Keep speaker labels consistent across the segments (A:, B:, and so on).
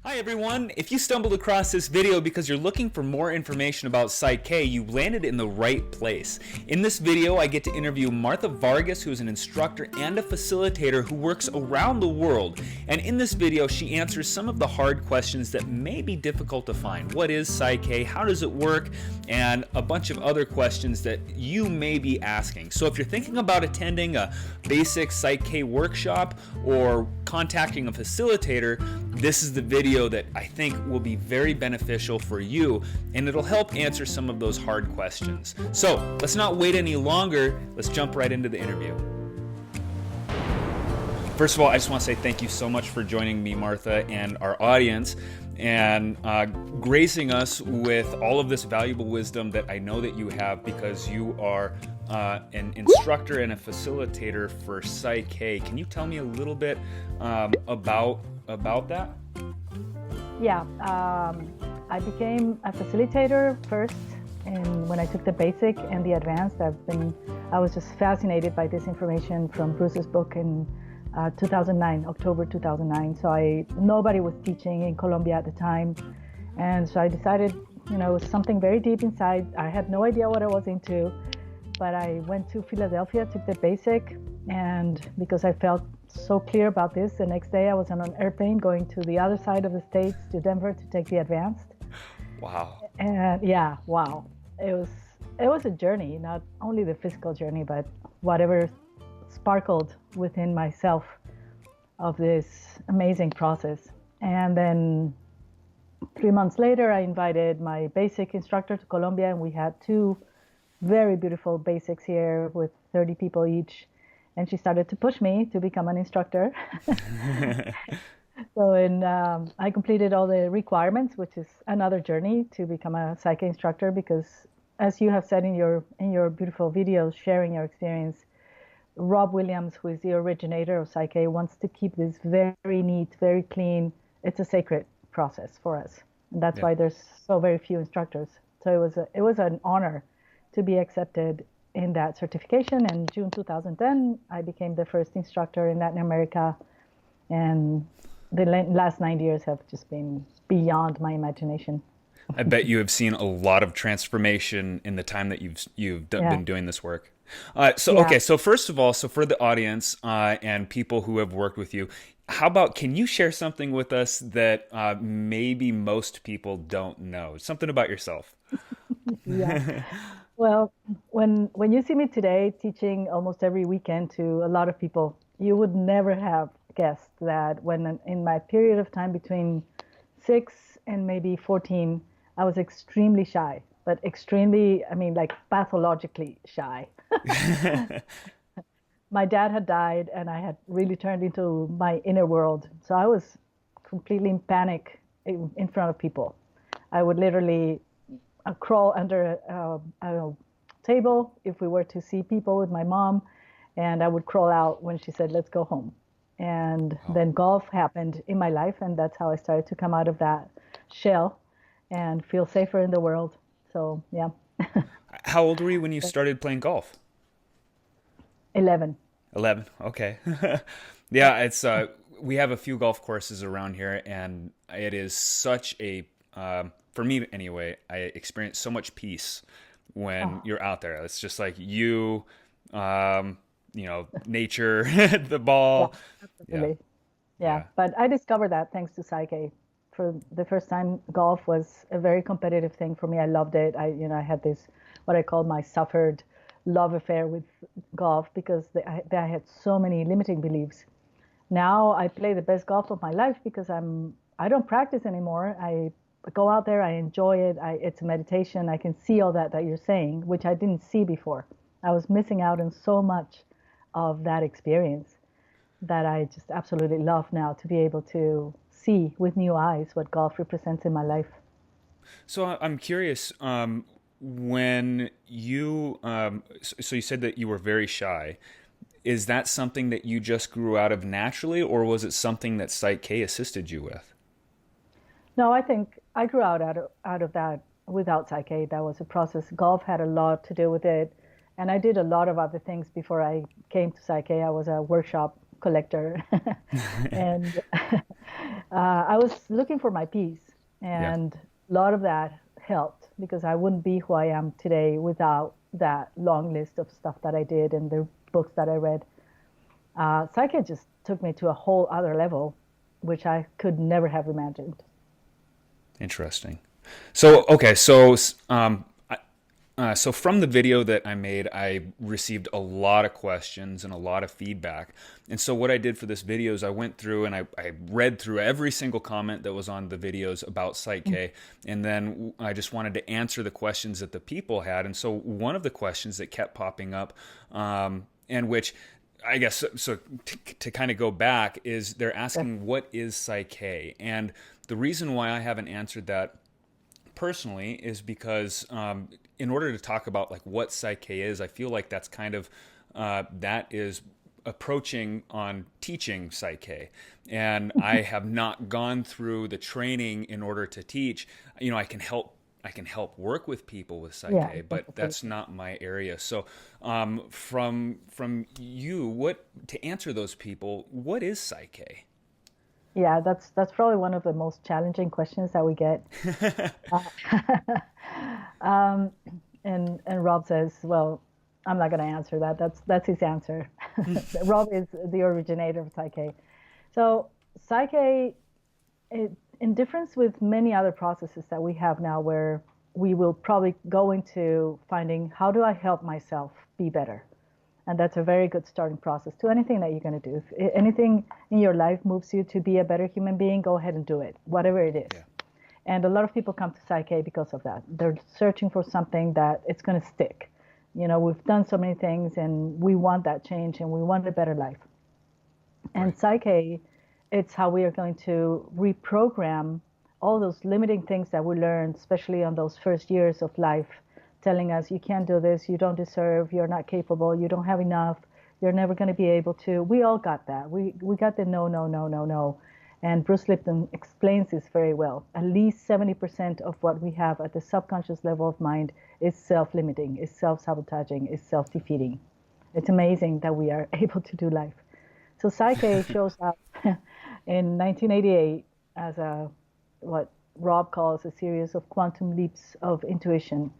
A: Hi everyone! If you stumbled across this video because you're looking for more information about PSYCH-K, you landed in the right place. In this video, I get to interview Martha Vargas, who is an instructor and a facilitator who works around the world. And in this video, she answers some of the hard questions that may be difficult to find. What is PSYCH-K? How does it work? And a bunch of other questions that you may be asking. So if you're thinking about attending a basic PSYCH-K workshop or contacting a facilitator, this is the video that I think will be very beneficial for you, and it'll help answer some of those hard questions. So let's not wait any longer. Let's jump right into the interview. First of all, I just want to say thank you so much for joining me, Martha, and our audience, and gracing us with all of this valuable wisdom that I know that you have, because you are an instructor and a facilitator for PSYCH-K. Can you tell me a little bit about that?
B: Yeah, I became a facilitator first, and when I took the basic and the advanced, I was just fascinated by this information from Bruce's book in 2009, October 2009. So nobody was teaching in Colombia at the time, and so I decided, it was something very deep inside. I had no idea what I was into, but I went to Philadelphia, took the basic, and because I felt so clear about this, the next day I was on an airplane going to the other side of the states, to Denver, to take the advanced.
A: Wow.
B: And yeah, wow. It was a journey, not only the physical journey, but whatever sparkled within myself of this amazing process. And then 3 months later, I invited my basic instructor to Colombia, and we had two very beautiful basics here with 30 people each. And she started to push me to become an instructor. So I completed all the requirements, which is another journey to become a PSYCH-K instructor, because as you have said in your beautiful videos sharing your experience, Rob Williams, who is the originator of PSYCH-K, wants to keep this very neat, very clean. It's a sacred process for us. And that's why there's so very few instructors. So it was an honor to be accepted in that certification. And June 2010, I became the first instructor in Latin America, and the last 9 years have just been beyond my imagination.
A: I bet you have seen a lot of transformation in the time that you've been doing this work. Okay, so first of all, so for the audience and people who have worked with you, how about, can you share something with us that maybe most people don't know? Something about yourself.
B: Yeah. Well, when you see me today teaching almost every weekend to a lot of people, you would never have guessed that when in my period of time between 6 and maybe 14, I was extremely shy, but extremely, like pathologically shy. My dad had died, and I had really turned into my inner world. So I was completely in panic in front of people. I would literally crawl under a table if we were to see people with my mom, and I would crawl out when she said, "Let's go home." And then golf happened in my life, and that's how I started to come out of that shell and feel safer in the world. So yeah.
A: How old were you when you started playing golf?
B: 11.
A: 11. Okay. Yeah, it's we have a few golf courses around here, and it is such a for me anyway, I experience so much peace when you're out there. It's just like nature, the ball.
B: Yeah, absolutely. Yeah. But I discovered that thanks to PSYCH-K. For the first time, golf was a very competitive thing for me. I loved it. I had this, what I call my suffered love affair with golf, because I had so many limiting beliefs. Now I play the best golf of my life because I don't practice anymore. I go out there, I enjoy it. It's a meditation. I can see all that you're saying, which I didn't see before. I was missing out on so much of that experience that I just absolutely love now, to be able to see with new eyes what golf represents in my life.
A: So I'm curious, when you, so you said that you were very shy. Is that something that you just grew out of naturally, or was it something that PSYCH-K assisted you with?
B: No, I think I grew out of that without PSYCH-K. That was a process. Golf had a lot to do with it. And I did a lot of other things before I came to PSYCH-K. I was a workshop collector. And I was looking for my peace,
A: Yeah.
B: and a lot of that helped because I wouldn't be who I am today without that long list of stuff that I did and the books that I read. Psyche just took me to a whole other level, which I could never have imagined.
A: Interesting. So, okay, so so from the video that I made, I received a lot of questions and a lot of feedback. And so what I did for this video is I went through and I read through every single comment that was on the videos about PSYCH-K, and then I just wanted to answer the questions that the people had. And so one of the questions that kept popping up, and which I guess so to kind of go back, is they're asking, what is PSYCH-K? And the reason why I haven't answered that personally is because in order to talk about like what PSYCH-K is, I feel like that's kind of that is approaching on teaching PSYCH-K, and I have not gone through the training in order to teach. You know, I can help work with people with
B: Yeah,
A: PSYCH-K, but that's not my area. So from you, what to answer those people, what is PSYCH-K?
B: yeah, that's probably one of the most challenging questions that we get. Um, and Rob says, well, I'm not going to answer that. That's his answer. Rob is the originator of Psyche. So Psyche, in difference with many other processes that we have now, where we will probably go into finding how do I help myself be better, and that's a very good starting process to anything that you're going to do. If anything in your life moves you to be a better human being, go ahead and do it, whatever it is.
A: Yeah.
B: And a lot of people come to Psyche because of that. They're searching for something that it's going to stick. You know, we've done so many things and we want that change and we want a better life. And
A: Right.
B: Psyche, it's how we are going to reprogram all those limiting things that we learned, especially on those first years of life, telling us you can't do this, you don't deserve, you're not capable, you don't have enough, you're never going to be able to. We all got that. We got the no, no, no, no, no. And Bruce Lipton explains this very well. At least 70% of what we have at the subconscious level of mind is self-limiting, is self-sabotaging, is self-defeating. It's amazing that we are able to do life. So Psyche shows up in 1988 as a what Rob calls a series of quantum leaps of intuition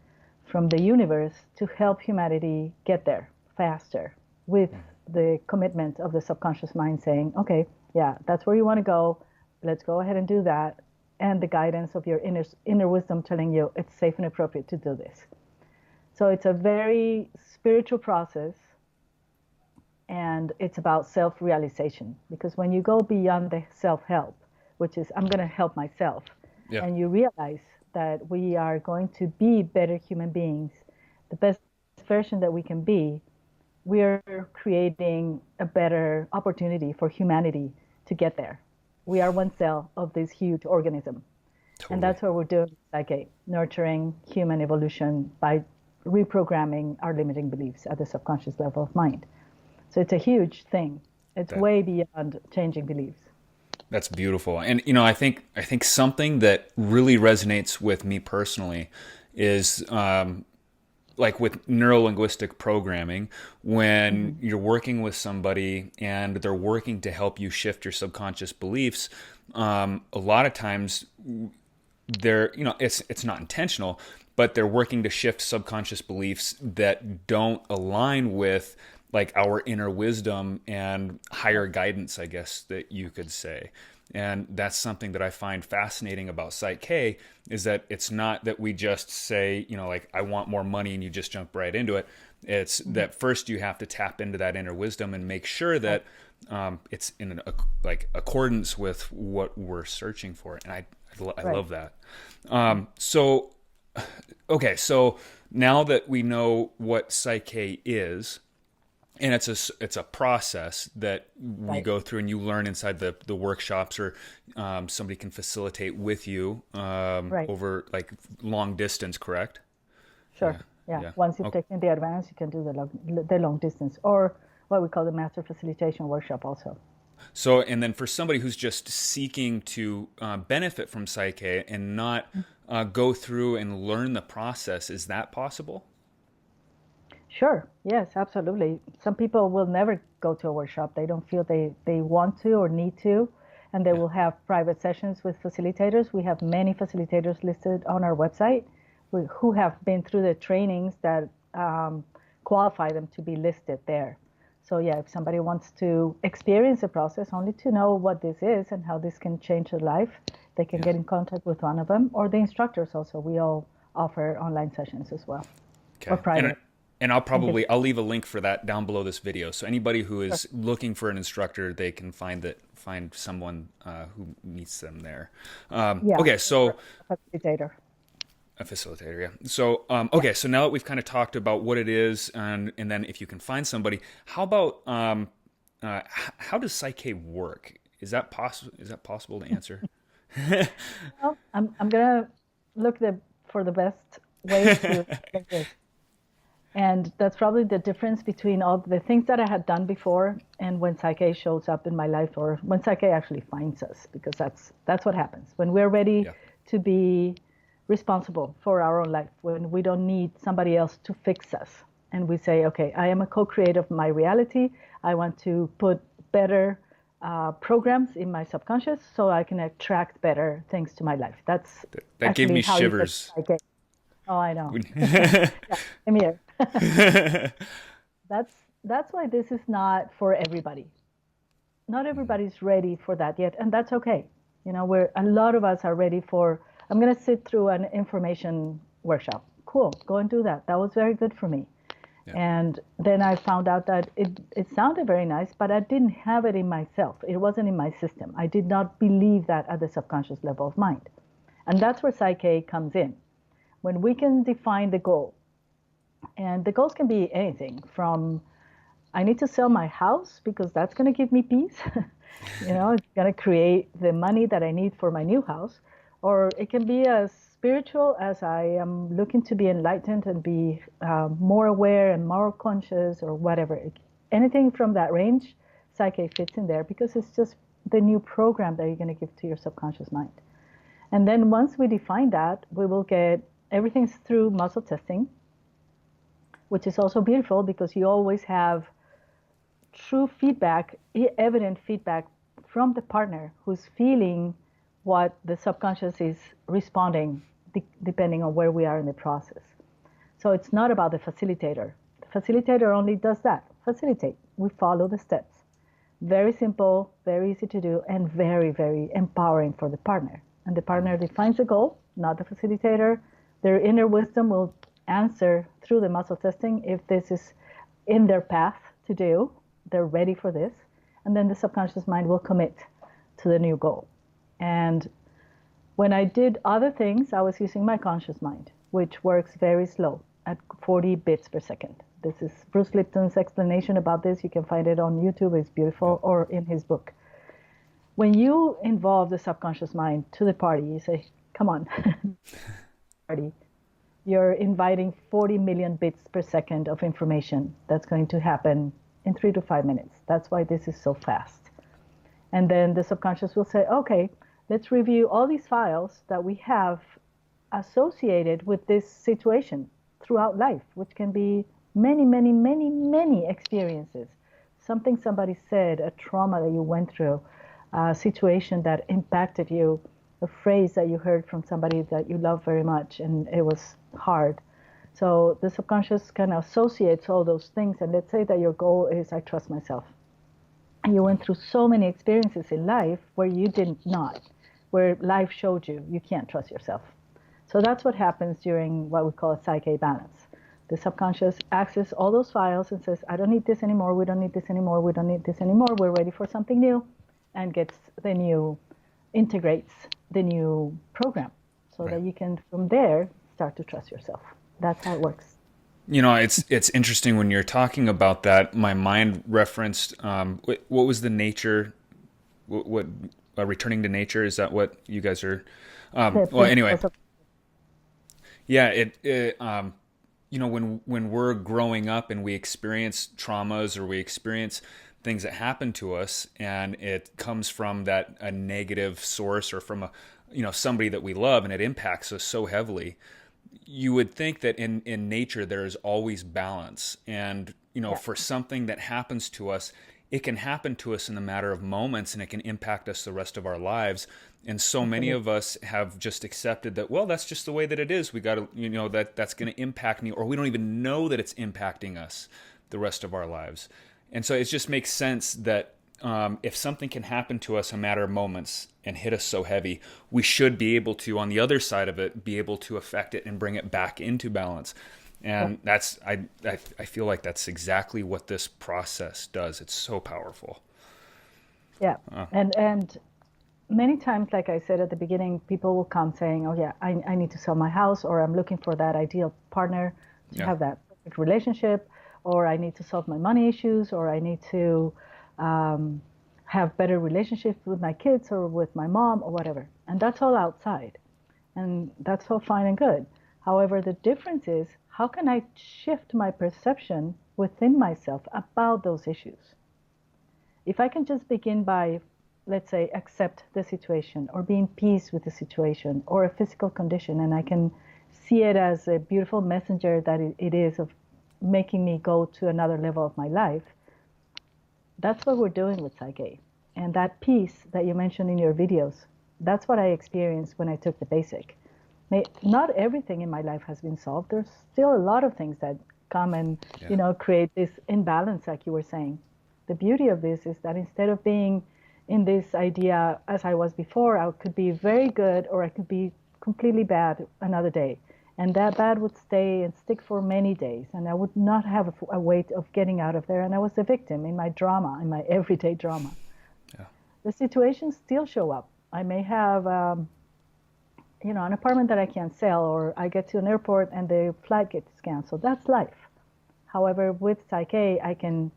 B: from the universe to help humanity get there faster with the commitment of the subconscious mind saying, okay, yeah, that's where you want to go. Let's go ahead and do that. And the guidance of your inner wisdom telling you it's safe and appropriate to do this. So it's a very spiritual process, and it's about self-realization, because when you go beyond the self-help, which is I'm going to help myself,
A: Yeah.
B: and you realize that we are going to be better human beings, the best version that we can be, we're creating a better opportunity for humanity to get there. We are one cell of this huge organism. And
A: Totally.
B: that's what we're doing, like nurturing human evolution by reprogramming our limiting beliefs at the subconscious level of mind. So it's a huge thing. It's
A: That
B: way beyond changing beliefs.
A: That's beautiful. And you know, I think something that really resonates with me personally is like with neuro-linguistic programming, when
B: Mm-hmm.
A: you're working with somebody and they're working to help you shift your subconscious beliefs, a lot of times they're, you know, it's not intentional, but they're working to shift subconscious beliefs that don't align with like our inner wisdom and higher guidance, I guess that you could say. And that's something that I find fascinating about PSYCH-K, is that it's not that we just say, you know, like, I want more money and you just jump right into it. It's
B: Mm-hmm.
A: that first you have to tap into that inner wisdom and make sure
B: Right.
A: that it's in like accordance with what we're searching for. And I
B: Right.
A: love that. So, okay, so now that we know what PSYCH-K is, and it's a process that we
B: Right.
A: go through and you learn inside the workshops, or somebody can facilitate with you
B: Right.
A: over like long distance, correct?
B: Sure.
A: Yeah,
B: Yeah.
A: yeah.
B: Once you've
A: Okay.
B: taken the advance, you can do the long distance, or what we call the master facilitation workshop also.
A: So, and then for somebody who's just seeking to benefit from Psyche and not go through and learn the process, is that possible?
B: Sure. Yes, absolutely. Some people will never go to a workshop. They don't feel they want to or need to. and they will have private sessions with facilitators. We have many facilitators listed on our website who have been through the trainings that qualify them to be listed there. So yeah, if somebody wants to experience the process, only to know what this is and how this can change their life, they can get in contact with one of them, or the instructors also. We all offer online sessions as well.
A: Okay.
B: Or private.
A: And I'll leave a link for that down below this video. So anybody who is looking for an instructor, they can find someone who meets them there. Okay, so
B: facilitator.
A: A facilitator, yeah. So okay, so now that we've kind of talked about what it is, and then if you can find somebody, how about how does PSYCH-K work? Is that possible? Is that possible to answer?
B: Well, I'm gonna look for the best way to explain this. And that's probably the difference between all the things that I had done before and when PSYCH-K shows up in my life, or when PSYCH-K actually finds us, because that's what happens. When we're ready to be responsible for our own life, when we don't need somebody else to fix us, and we say, okay, I am a co-creator of my reality. I want to put better programs in my subconscious so I can attract better things to my life.
A: That gave me shivers.
B: Oh, I know. Yeah, I'm here. That's why this is not for everybody. Not everybody's ready for that yet, and that's okay. You know, a lot of us are ready for, I'm going to sit through an information workshop. Cool, go and do that. That was very good for me. Yeah. And then I found out that it sounded very nice, but I didn't have it in myself. It wasn't in my system. I did not believe that at the subconscious level of mind. And that's where PSYCH-K comes in. When we can define the goal, and the goals can be anything from, I need to sell my house because that's going to give me peace. You know, it's going to create the money that I need for my new house. Or it can be as spiritual as I am looking to be enlightened and be more aware and more conscious, or whatever. Anything from that range, PSYCH-K fits in there, because it's just the new program that you're going to give to your subconscious mind. And then once we define that, we will get everything's through muscle testing, which is also beautiful because you always have true feedback, evident feedback from the partner who's feeling what the subconscious is responding, depending on where we are in the process. So it's not about the facilitator. The facilitator only does that, facilitate. We follow the steps. Very simple, very easy to do, and very, very empowering for the partner. And the partner defines the goal, not the facilitator. Their inner wisdom will answer through the muscle testing if this is in their path to do. They're ready for this. And then the subconscious mind will commit to the new goal. And when I did other things, I was using my conscious mind, which works very slow at 40 bits per second. This is Bruce Lipton's explanation about this. You can find it on YouTube. It's beautiful, or in his book. When you involve the subconscious mind to the party, you say, come on. Party. You're inviting 40 million bits per second of information that's going to happen in 3 to 5 minutes. That's why this is so fast. And then the subconscious will say, okay, let's review all these files that we have associated with this situation throughout life, which can be many, many, many, many experiences. Something somebody said, a trauma that you went through, a situation that impacted you, a phrase that you heard from somebody that you love very much and it was hard. So the subconscious kind of associates all those things. And let's say that your goal is, I trust myself. And you went through so many experiences in life where you did not, where life showed you can't trust yourself. So that's what happens during what we call a PSYCH-K balance. The subconscious accesses all those files and says, I don't need this anymore, we don't need this anymore, we don't need this anymore, we're ready for something new, and integrates the new program so that you can, from there, start to trust yourself. That's how it works.
A: You know, it's interesting when you're talking about that. My mind referenced what was the nature? What returning to nature? Is that what you guys are? Well, anyway, yeah. You know, when we're growing up and we experience traumas or we experience things that happen to us, and it comes from a negative source or from somebody that we love, and it impacts us so heavily. You would think that in nature there is always balance, and for something that happens to us, it can happen to us in a matter of moments, and it can impact us the rest of our lives. And so many of us have just accepted that, well, that's just the way that it is. We got to, that's going to impact me, or we don't even know that it's impacting us the rest of our lives. And so it just makes sense that if something can happen to us in a matter of moments and hit us so heavy, we should be able to, on the other side of it, be able to affect it and bring it back into balance. And that's, I feel like that's exactly what this process does. It's so powerful.
B: Yeah. And many times, like I said at the beginning, people will come saying, oh yeah, I need to sell my house, or I'm looking for that ideal partner to have that perfect relationship, or I need to solve my money issues, or I need to have better relationships with my kids or with my mom or whatever. And that's all outside. And that's all fine and good. However, the difference is, how can I shift my perception within myself about those issues? If I can just begin by, let's say, accept the situation, or be in peace with the situation, or a physical condition, and I can see it as a beautiful messenger that it is of making me go to another level of my life, that's what we're doing with PSYCH-K. And that peace that you mentioned in your videos, that's what I experienced when I took the basic. Not everything in my life has been solved. There's still a lot of things that come and create this imbalance, like you were saying. The beauty of this is that instead of being in this idea as I was before, I could be very good or I could be completely bad another day. And that bad would stay and stick for many days. And I would not have a way of getting out of there. And I was a victim in my drama, in my everyday drama. Yeah. The situations still show up. I may have an apartment that I can't sell, or I get to an airport and the flight gets canceled. That's life. However, with PSYCH-K, I can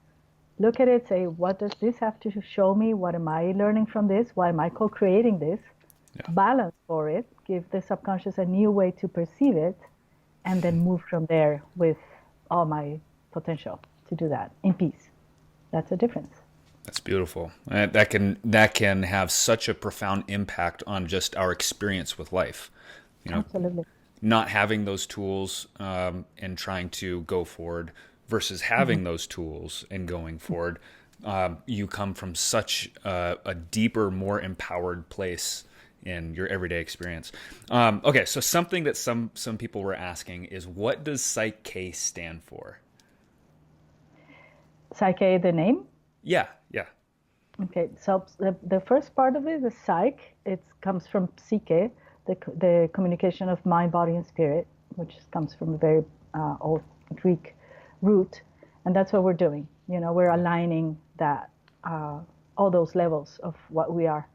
B: look at it, say, what does this have to show me? What am I learning from this? Why am I co-creating this? Balance for it, give the subconscious a new way to perceive it, and then move from there with all my potential to do that in peace. That's a difference.
A: That's beautiful. That can have such a profound impact on just our experience with life.
B: Absolutely.
A: Not having those tools and trying to go forward versus having those tools and going forward, you come from such a deeper, more empowered place in your everyday experience. Okay, so something that some people were asking is, what does PSYCH-K stand for?
B: PSYCH-K, the name?
A: Yeah.
B: Okay, so the first part of it, the psych, it comes from psyche, the communication of mind, body, and spirit, which comes from a very old Greek root, and that's what we're doing. We're aligning that, all those levels of what we are.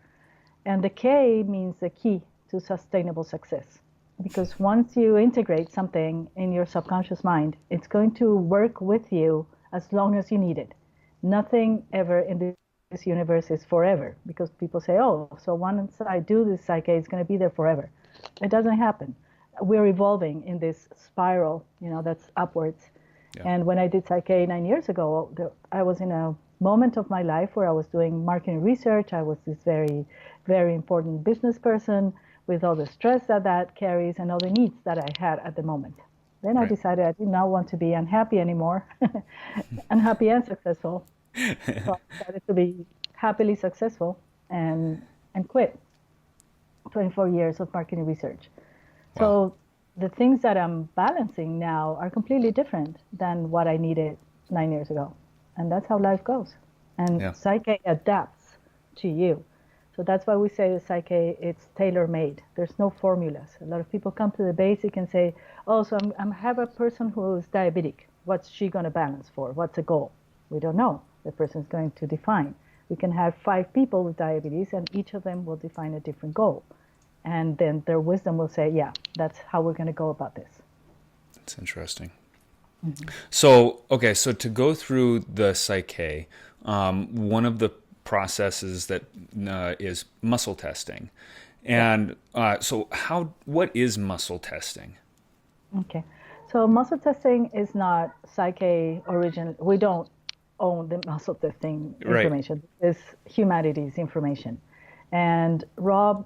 B: And the K means the key to sustainable success, because once you integrate something in your subconscious mind, it's going to work with you as long as you need it. Nothing ever in this universe is forever, because people say, oh, so once I do this PSYCH-K, it's going to be there forever. It doesn't happen. We're evolving in this spiral, that's upwards. Yeah. And when I did PSYCH-K 9 years ago, I was in a moment of my life where I was doing marketing research. I was this very, very important business person with all the stress that carries and all the needs that I had at the moment. Then I decided I did not want to be unhappy anymore, unhappy and successful. So I decided to be happily successful and quit 24 years of marketing research. Wow. So the things that I'm balancing now are completely different than what I needed 9 years ago. And that's how life goes. And PSYCH-K adapts to you. So that's why we say the PSYCH-K, it's tailor-made. There's no formulas. A lot of people come to the basic and say, oh, so I have a person who's diabetic. What's she going to balance for? What's the goal? We don't know. The person's going to define. We can have 5 people with diabetes, and each of them will define a different goal. And then their wisdom will say, yeah, that's how we're going to go about this.
A: That's interesting. Mm-hmm. So to go through the PSYCH-K, one of the processes that is muscle testing. And what is muscle testing?
B: Okay. So muscle testing is not PSYCH-K original. We don't own the muscle testing information. Right. It's humanity's information. And Rob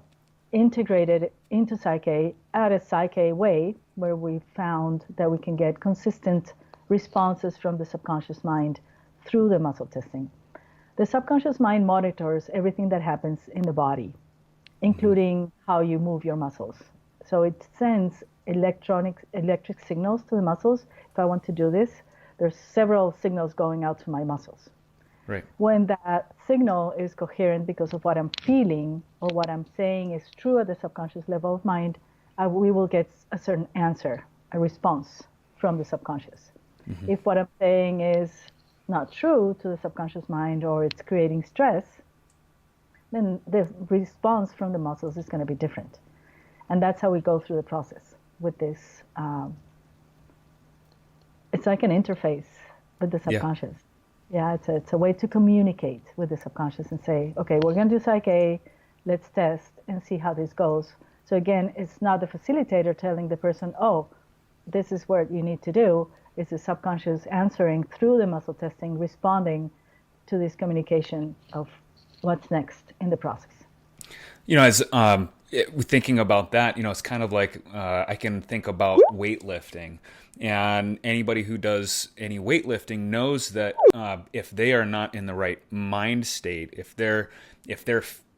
B: integrated into PSYCH-K at a PSYCH-K way, where we found that we can get consistent responses from the subconscious mind through the muscle testing. The subconscious mind monitors everything that happens in the body, including how you move your muscles. So it sends electric signals to the muscles. If I want to do this, there's several signals going out to my muscles.
A: Right.
B: When that signal is coherent because of what I'm feeling or what I'm saying is true at the subconscious level of mind, we will get a certain answer, a response from the subconscious. If what I'm saying is not true to the subconscious mind or it's creating stress, then the response from the muscles is going to be different. And that's how we go through the process with this. It's like an interface with the subconscious. Yeah, it's a way to communicate with the subconscious and say, okay, we're going to do Psych-K, let's test and see how this goes. So again, it's not the facilitator telling the person, oh, this is what you need to do. It's the subconscious answering through the muscle testing, responding to this communication of what's next in the process.
A: You know, as thinking about that, you know, it's kind of like I can think about weightlifting, and anybody who does any weightlifting knows that if they are not in the right mind state, if they're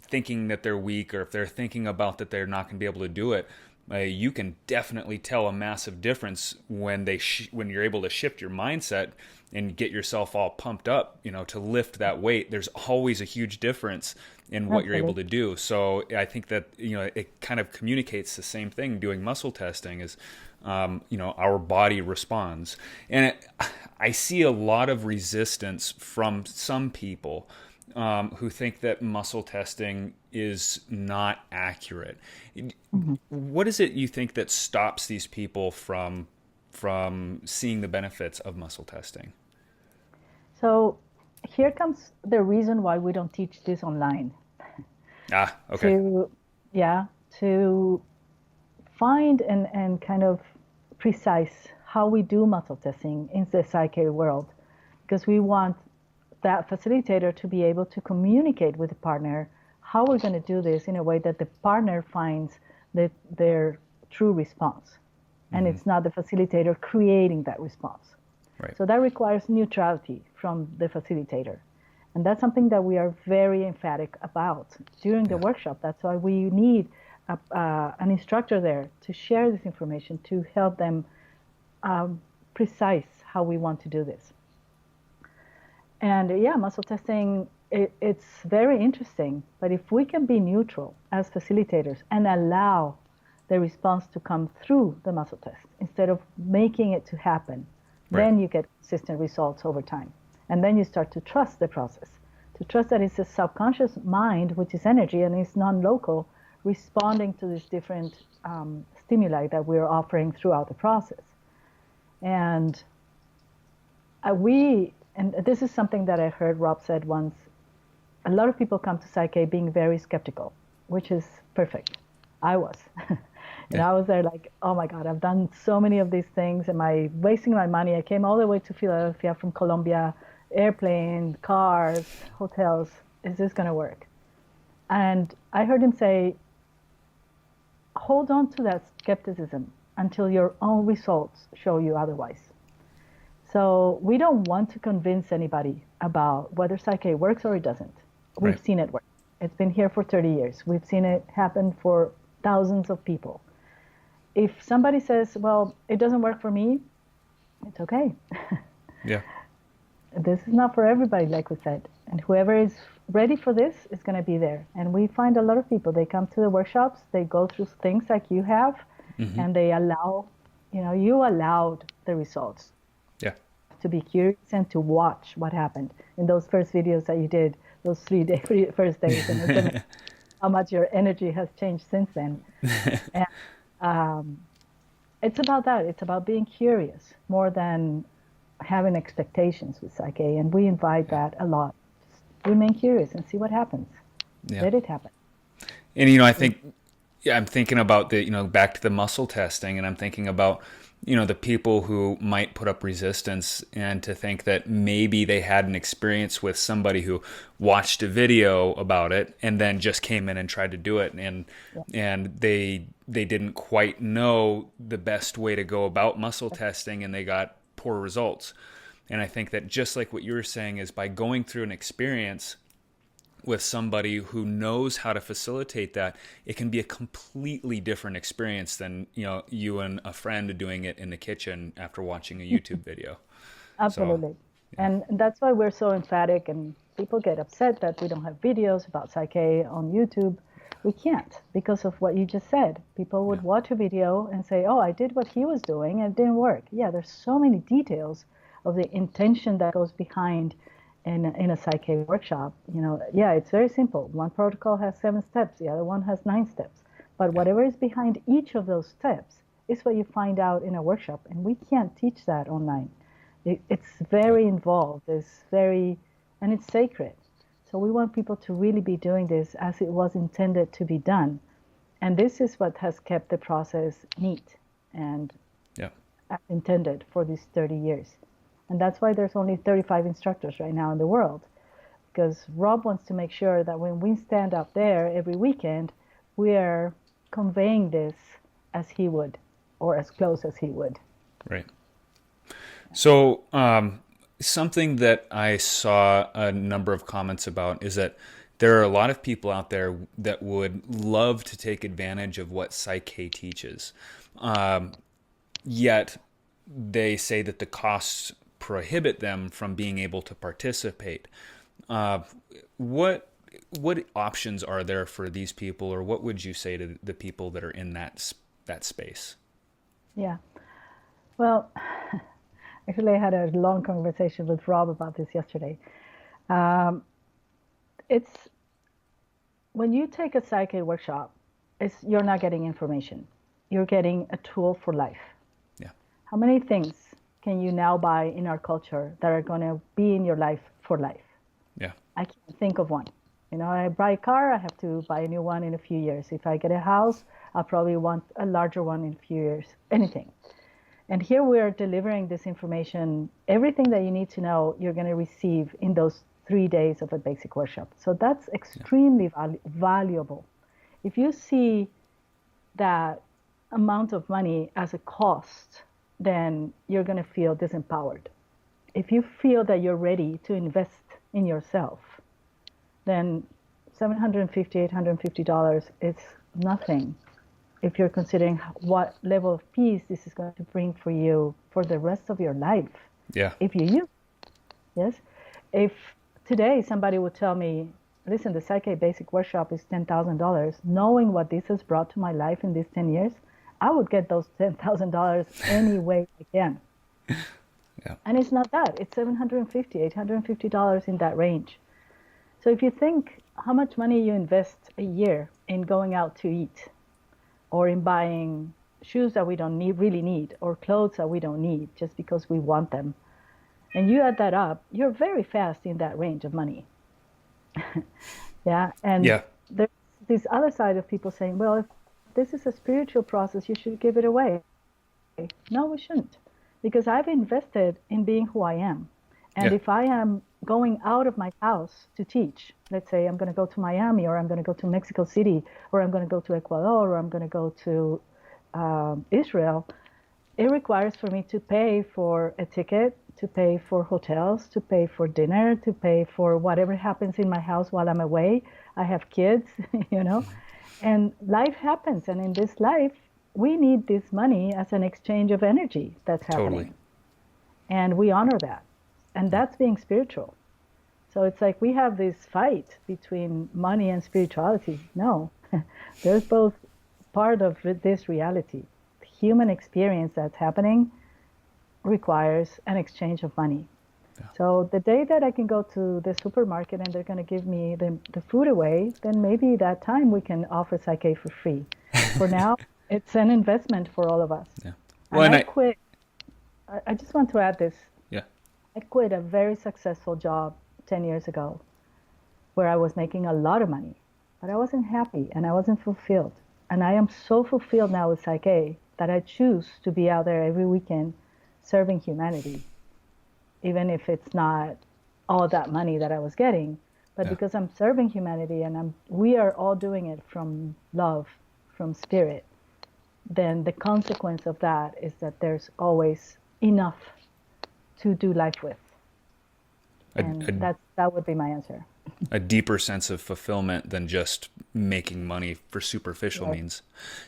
A: thinking that they're weak, or if they're thinking about that they're not going to be able to do it, you can definitely tell a massive difference when when you're able to shift your mindset and get yourself all pumped up, you know, to lift that weight. There's always a huge difference in what you're able to do. So I think that, you know, it kind of communicates the same thing doing muscle testing is, you know, our body responds. And I see a lot of resistance from some people who think that muscle testing is not accurate. What is it you think that stops these people from seeing the benefits of muscle testing?
B: So here comes the reason why we don't teach this online.
A: Okay.
B: To find and kind of precise how we do muscle testing in the Psych-K world, because we want that facilitator to be able to communicate with the partner how we're going to do this in a way that the partner finds their true response. And it's not the facilitator creating that response.
A: Right.
B: So that requires neutrality from the facilitator. And that's something that we are very emphatic about during the workshop. That's why we need an instructor there to share this information, to help them precise how we want to do this. And yeah, muscle testing, it's very interesting. But if we can be neutral as facilitators and allow the response to come through the muscle test instead of making it to happen, then you get consistent results over time. And then you start to trust the process, to trust that it's a subconscious mind, which is energy and is non-local, responding to these different stimuli that we're offering throughout the process. And this is something that I heard Rob said once, a lot of people come to Psych-K being very skeptical, which is perfect. I was. And I was there like, oh my God, I've done so many of these things. Am I wasting my money? I came all the way to Philadelphia from Colombia, airplane, cars, hotels. Is this going to work? And I heard him say, hold on to that skepticism until your own results show you otherwise. So we don't want to convince anybody about whether Psych-K works or it doesn't. We've seen it work. It's been here for 30 years. We've seen it happen for thousands of people. If somebody says, well, it doesn't work for me, it's okay.
A: Yeah.
B: This is not for everybody, like we said. And whoever is ready for this is going to be there. And we find a lot of people, they come to the workshops, they go through things like you have, and they allow, you allowed the results.
A: Yeah.
B: To be curious and to watch what happened in those first videos that you did, those first days. And how much your energy has changed since then. And it's about that. It's about being curious more than having expectations with Psych-K. And we invite that a lot. Just remain curious and see what happens. Let it happen.
A: And, I think, I'm thinking about back to the muscle testing, and I'm thinking about, the people who might put up resistance, and to think that maybe they had an experience with somebody who watched a video about it and then just came in and tried to do it, and they didn't quite know the best way to go about muscle testing, and they got poor results. And I think that just like what you were saying is by going through an experience with somebody who knows how to facilitate that, it can be a completely different experience than, you and a friend doing it in the kitchen after watching a YouTube video. So,
B: Absolutely.
A: yeah,
B: And that's why we're so emphatic, and people get upset that we don't have videos about PSYCH-K on YouTube. We can't because of what you just said. People would
A: yeah,
B: watch a video and say, oh, I did what he was doing and it didn't work. Yeah, there's so many details of the intention that goes behind in a PSYCH-K workshop. Yeah, it's very simple. One protocol has 7 steps, the other one has 9 steps. But
A: yeah,
B: whatever is behind each of those steps is what you find out in a workshop, and we can't teach that online. It's
A: yeah,
B: very involved, and it's sacred. So we want people to really be doing this as it was intended to be done. And this is what has kept the process neat and
A: yeah,
B: as intended for these 30 years. And that's why there's only 35 instructors right now in the world, because Rob wants to make sure that when we stand up there every weekend, we are conveying this as he would, or as close as he would.
A: right. So, something that I saw a number of comments about is that there are a lot of people out there that would love to take advantage of what PSYCH-K teaches. Yet they say that the costs prohibit them from being able to participate. What options are there for these people, or what would you say to the people that are in that space?
B: Yeah. Well, actually, I had a long conversation with Rob about this yesterday. It's when you take a PSYCH-K workshop, you're not getting information. You're getting a tool for life.
A: Yeah,
B: How many things can you now buy in our culture that are going to be in your life for life?
A: yeah,
B: I can't think of one. I buy a car, I have to buy a new one in a few years. If I get a house, I'll probably want a larger one in a few years. Anything. And here we're delivering this information. Everything that you need to know, you're going to receive in those 3 days of a basic workshop. So that's extremely valuable. If you see that amount of money as a cost, then you're going to feel disempowered. If you feel that you're ready to invest in yourself, then $750, $850 is nothing if you're considering what level of peace this is going to bring for you for the rest of your life.
A: yeah,
B: If you use, yes. If today somebody would tell me, listen, the PSYCH-K basic workshop is $10,000, knowing what this has brought to my life in these 10 years, I would get those $10,000 any way I can.
A: yeah,
B: And it's not that. It's $750, $850 in that range. So if you think how much money you invest a year in going out to eat, or in buying shoes that we don't really need, or clothes that we don't need just because we want them, and you add that up, you're very fast in that range of money. Yeah. And
A: yeah,
B: there's this other side of people saying, well, if this is a spiritual process, you should give it away. No, we shouldn't, because I've invested in being who I am. And
A: yeah,
B: if I am going out of my house to teach, let's say I'm going to go to Miami, or I'm going to go to Mexico City, or I'm going to go to Ecuador, or I'm going to go to Israel, it requires for me to pay for a ticket, to pay for hotels, to pay for dinner, to pay for whatever happens in my house while I'm away. I have kids, and life happens. And in this life, we need this money as an exchange of energy that's happening.
A: totally.
B: And we honor that. And that's being spiritual. So it's like we have this fight between money and spirituality. No, there's both part of this reality. The human experience that's happening requires an exchange of money.
A: Yeah.
B: So the day that I can go to the supermarket and they're going to give me the food away, then maybe that time we can offer PSYCH-K for free. For now, it's an investment for all of us.
A: Yeah. Well,
B: and I quit. I just want to add this.
A: Yeah.
B: I quit a very successful job 10 years ago where I was making a lot of money, but I wasn't happy and I wasn't fulfilled. And I am so fulfilled now with PSYCH-K that I choose to be out there every weekend serving humanity, even if it's not all that money that I was getting, but because I'm serving humanity and we are all doing it from love, from spirit, then the consequence of that is that there's always enough to do life with. And that would be my answer.
A: A deeper sense of fulfillment than just making money for superficial means.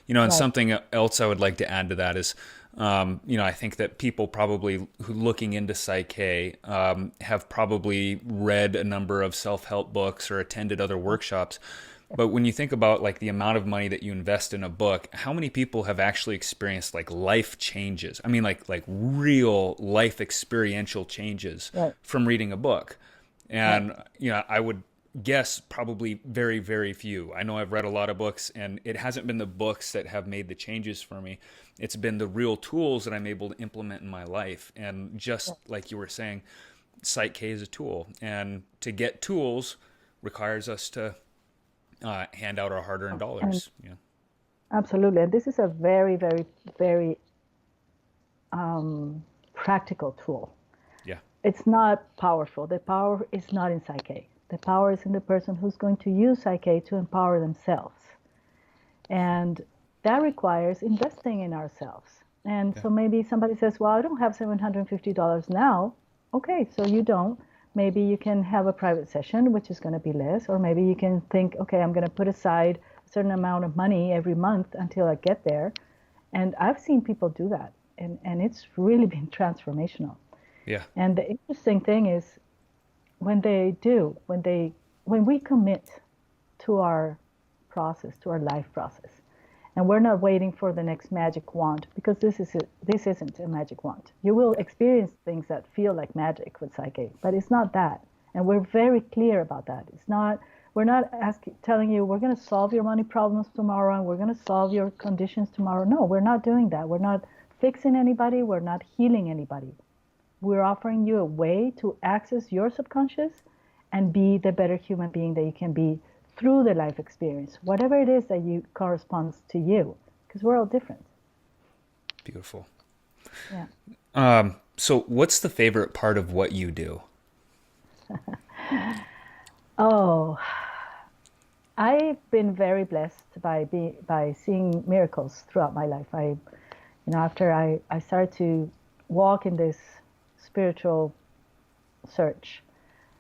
A: And something else I would like to add to that is, I think that people probably who looking into Psych-K have probably read a number of self-help books or attended other workshops. But when you think about like the amount of money that you invest in a book, how many people have actually experienced like life changes? I mean, like real life experiential changes from reading a book. And, I would guess probably very, very few. I know I've read a lot of books, and it hasn't been the books that have made the changes for me. It's been the real tools that I'm able to implement in my life. And just like you were saying, Psych-K is a tool. And to get tools requires us to hand out our hard-earned dollars.
B: Absolutely. And this is a very, very, very practical tool.
A: Yeah.
B: It's not powerful. The power is not in Psych-K. The power is in the person who's going to use Psych-K to empower themselves. And that requires investing in ourselves. And so maybe somebody says, well, I don't have $750 now. Okay, so you don't. Maybe you can have a private session, which is going to be less. Or maybe you can think, okay, I'm going to put aside a certain amount of money every month until I get there. And I've seen people do that. And it's really been transformational.
A: Yeah.
B: And the interesting thing is when we commit to our process, to our life process, and we're not waiting for the next magic wand, because this isn't a magic wand. You will experience things that feel like magic with Psych-K, but it's not that. And we're very clear about that. We're not telling you we're going to solve your money problems tomorrow and we're going to solve your conditions tomorrow. No, we're not doing that. We're not fixing anybody. We're not healing anybody. We're offering you a way to access your subconscious and be the better human being that you can be through the life experience, whatever it is that corresponds to you, because we're all different.
A: Beautiful.
B: Yeah.
A: So what's the favorite part of what you do?
B: Oh, I've been very blessed by seeing miracles throughout my life. After I started to walk in this spiritual search,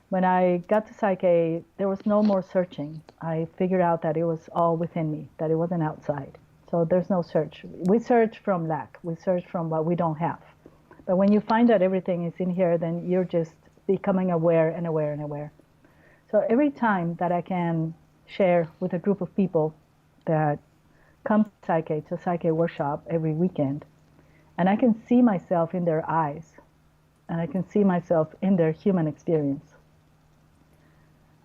B: when I got to Psych-K, there was no more searching. I figured out that it was all within me, that it wasn't outside. So there's no search. We search from lack. We search from what we don't have. But when you find that everything is in here, then you're just becoming aware and aware and aware. So every time that I can share with a group of people that come to Psych-K, to a Psych-K workshop every weekend, and I can see myself in their eyes, and I can see myself in their human experience,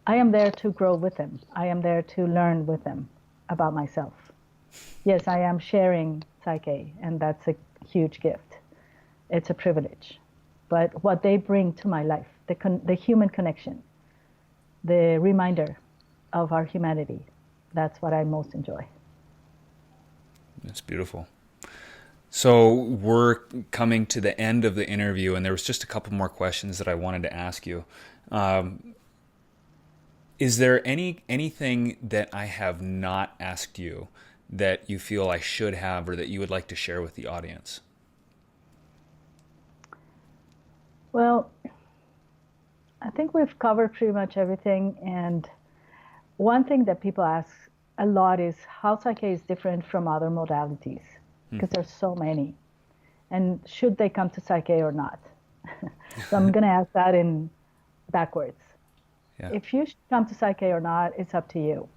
B: I am there to grow with them. I am there to learn with them about myself. Yes, I am sharing Psych-K, and that's a huge gift. It's a privilege. But what they bring to my life, the human connection, the reminder of our humanity, that's what I most enjoy.
A: That's beautiful. So we're coming to the end of the interview, and there was just a couple more questions that I wanted to ask you. Is there anything that I have not asked you that you feel I should have, or that you would like to share with the audience?
B: Well, I think we've covered pretty much everything. And one thing that people ask a lot is how Psych-K is different from other modalities, because there's so many. And should they come to Psych-K or not? So I'm going to ask that in backwards. Yeah. If you should come to Psych-K or not, it's up to you.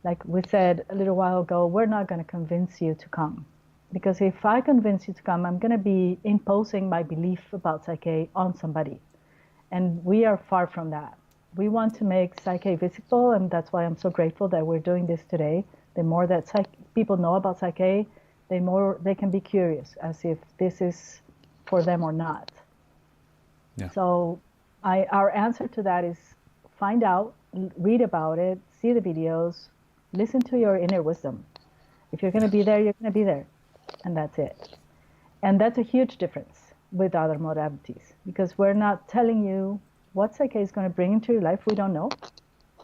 B: Like we said a little while ago, we're not going to convince you to come. Because if I convince you to come, I'm going to be imposing my belief about Psych-K on somebody. And we are far from that. We want to make Psych-K visible, and that's why I'm so grateful that we're doing this today. The more that people know about Psych-K, the more they can be curious as if this is for them or not. Yeah. So our answer to that is find out, read about it, see the videos, listen to your inner wisdom. If you're going to be there, you're going to be there. And that's it. And that's a huge difference with other modalities, because we're not telling you what Psych-K is going to bring into your life. We don't know.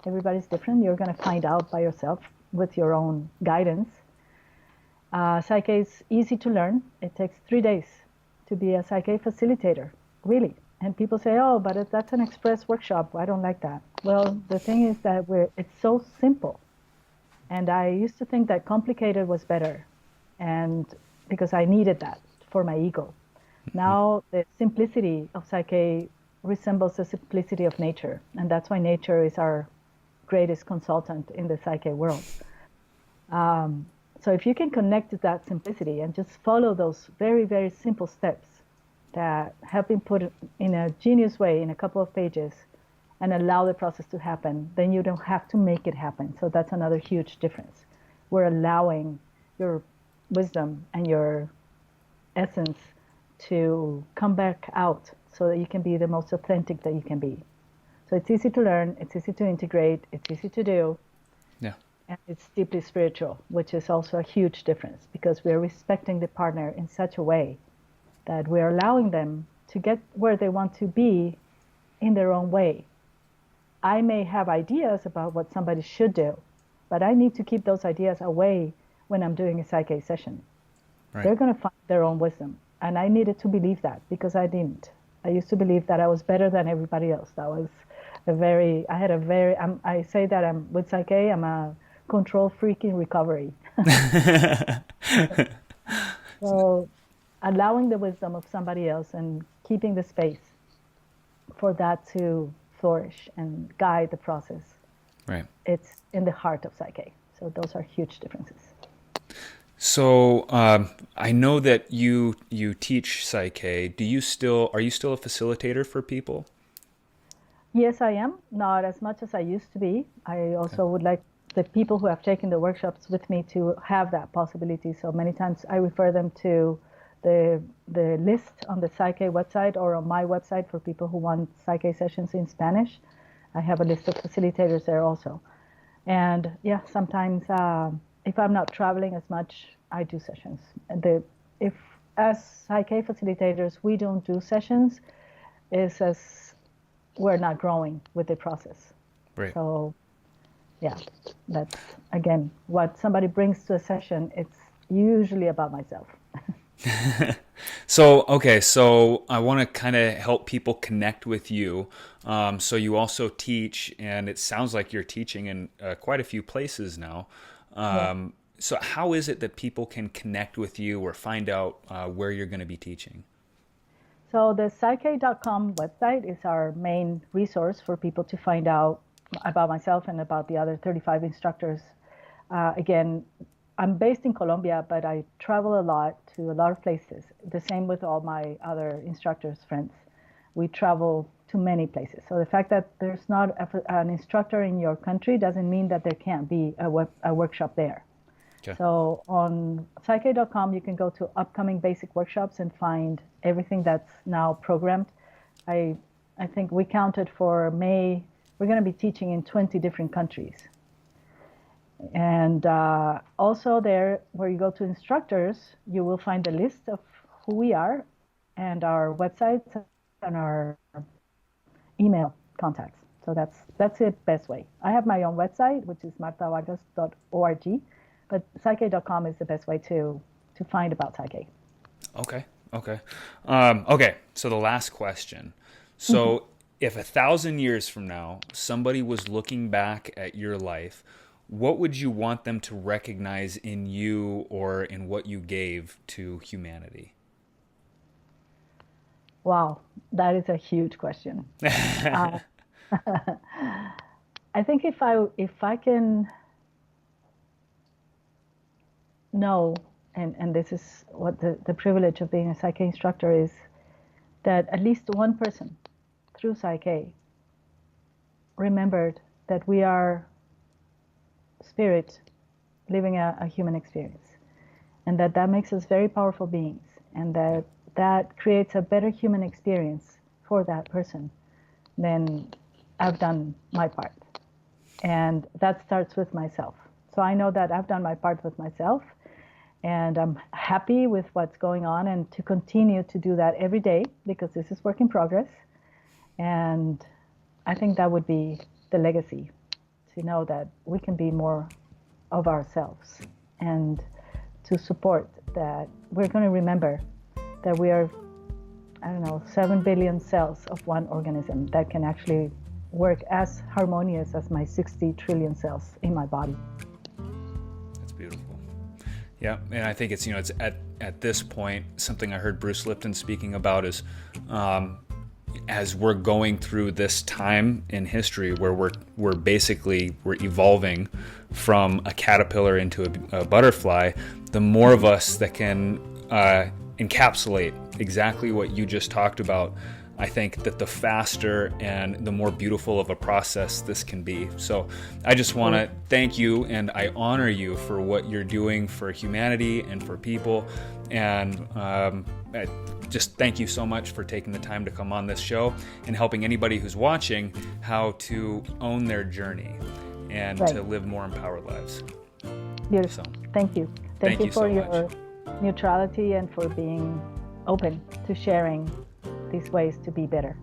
B: Everybody's different. You're going to find out by yourself with your own guidance. Psych-K is easy to learn. It takes 3 days to be a Psych-K facilitator. really. And people say, oh, but that's an express workshop. I don't like that. Well, the thing is that it's so simple. And I used to think that complicated was better, and because I needed that for my ego. Now the simplicity of PSYCH-K resembles the simplicity of nature, and that's why nature is our greatest consultant in the PSYCH-K world. So if you can connect to that simplicity and just follow those very, very simple steps that have been put in a genius way in a couple of pages and allow the process to happen, then you don't have to make it happen. So that's another huge difference. We're allowing your wisdom and your essence to come back out so that you can be the most authentic that you can be. So it's easy to learn, it's easy to integrate, it's easy to do.
A: Yeah.
B: And it's deeply spiritual, which is also a huge difference because we're respecting the partner in such a way that we're allowing them to get where they want to be in their own way. I may have ideas about what somebody should do, but I need to keep those ideas away when I'm doing a PSYCH-K session.
A: Right.
B: They're going to find their own wisdom. And I needed to believe that because I didn't. I used to believe that I was better than everybody else. That was I say that I'm with PSYCH-K, I'm a control freak in recovery. So allowing the wisdom of somebody else and keeping the space for that to flourish and guide the process.
A: Right.
B: It's in the heart of PSYCH-K. So those are huge differences.
A: So I know that you teach PSYCH-K. Are you still a facilitator for people?
B: Yes, I am. Not as much as I used to be. I also would like the people who have taken the workshops with me to have that possibility. So many times I refer them to the list on the PSYCH-K website or on my website for people who want PSYCH-K sessions in Spanish. I have a list of facilitators there also. And yeah, sometimes if I'm not traveling as much, I do sessions. If as PSYCH-K facilitators we don't do sessions, it's as we're not growing with the process.
A: Right.
B: So yeah, that's again what somebody brings to a session. It's usually about myself.
A: So I want to kind of help people connect with you. So you also teach, and it sounds like you're teaching in quite a few places now.
B: Yeah.
A: So how is it that people can connect with you or find out where you're going to be teaching?
B: So the PSYCH-K.com website is our main resource for people to find out about myself and about the other 35 instructors. Again, I'm based in Colombia, but I travel a lot to a lot of places. The same with all my other instructors, friends. We travel to many places. So the fact that there's not an instructor in your country doesn't mean that there can't be a workshop there. Okay. So on PSYCH-K.com, you can go to upcoming basic workshops and find everything that's now programmed. I think we counted for May, we're going to be teaching in 20 different countries. And also there, where you go to instructors, you will find the list of who we are and our websites and our email contacts. So that's the best way. I have my own website, which is marthavargas.org, but PSYCH-K.com is the best way to find about PSYCH-K.
A: Okay. Okay. So the last question. So if 1,000 years from now, somebody was looking back at your life, what would you want them to recognize in you or in what you gave to humanity?
B: Wow, that is a huge question. I think if I can know, and this is what the privilege of being a PSYCH-K instructor is, that at least one person through PSYCH-K remembered that we are spirit living a human experience, and that makes us very powerful beings, and that creates a better human experience for that person, then I've done my part. And that starts with myself. So I know that I've done my part with myself, and I'm happy with what's going on, and to continue to do that every day, because this is work in progress. And I think that would be the legacy, to know that we can be more of ourselves, and to support that we're going to remember that we are I don't know, 7 billion cells of one organism that can actually work as harmonious as my 60 trillion cells in my body.
A: That's beautiful. Yeah, and I think it's, it's at this point, something I heard Bruce Lipton speaking about is, as we're going through this time in history where we're evolving from a caterpillar into a butterfly, the more of us that can encapsulate exactly what you just talked about, I think that the faster and the more beautiful of a process this can be. So I just want to thank you, and I honor you for what you're doing for humanity and for people. And I just thank you so much for taking the time to come on this show and helping anybody who's watching how to own their journey and to live more empowered lives.
B: Beautiful. So, thank you. Thank you for
A: so
B: your
A: much.
B: Neutrality and for being open to sharing these ways to be better.